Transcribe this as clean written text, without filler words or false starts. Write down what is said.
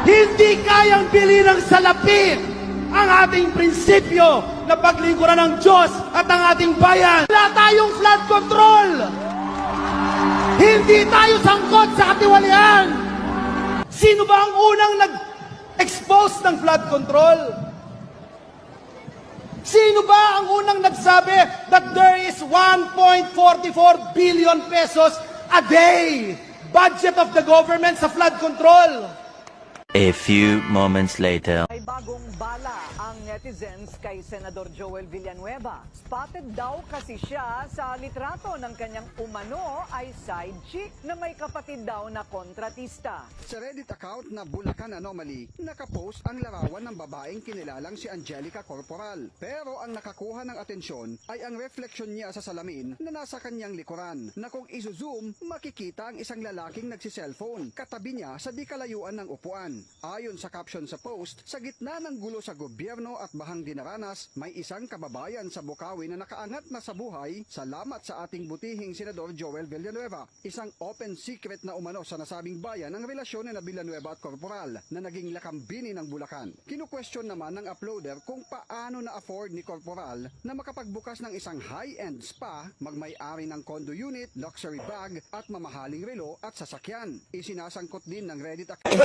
Hindi kayang bilhin ng salapi ang ating prinsipyo na paglingkuran ng Diyos at ang ating bayan. Wala tayong flood control. Hindi tayo sangkot sa katiwalian. Sino ba ang unang nag-expose ng flood control? Sino ba ang unang nagsabi that there is 1.44 billion pesos a day budget of the government sa flood control? A few moments later. May bagong bala ang netizens kay Senador Joel Villanueva. Spotted daw kasi siya sa litrato ng kanyang umano ay side chick na may kapatid daw na kontratista. Sa Reddit account na Bulacan Anomaly, nakapost ang larawan ng babaeng kinilalang si Angelica Corporal. Pero ang nakakuha ng atensyon ay ang refleksyon niya sa salamin na nasa kanyang likuran, na kung izo-zoom, makikita ang isang lalaking nagsiselfone katabi niya sa di kalayuan ng upuan. Ayon sa caption sa post, sa gitna ng gulo sa gobyerno at bahang dinaranas, may isang kababayan sa Bukawi na nakaangat na sa buhay, salamat sa ating butihing Senador Joel Villanueva. Isang open secret na umano sa nasabing bayan ang relasyon ni Villanueva at Corporal na naging lakambini ng Bulacan. Kinu-question naman ng uploader kung paano na-afford ni Corporal na makapagbukas ng isang high-end spa, magmay-ari ng condo unit, luxury bag at mamahaling relo at sasakyan. Isinasangkot din ng Reddit account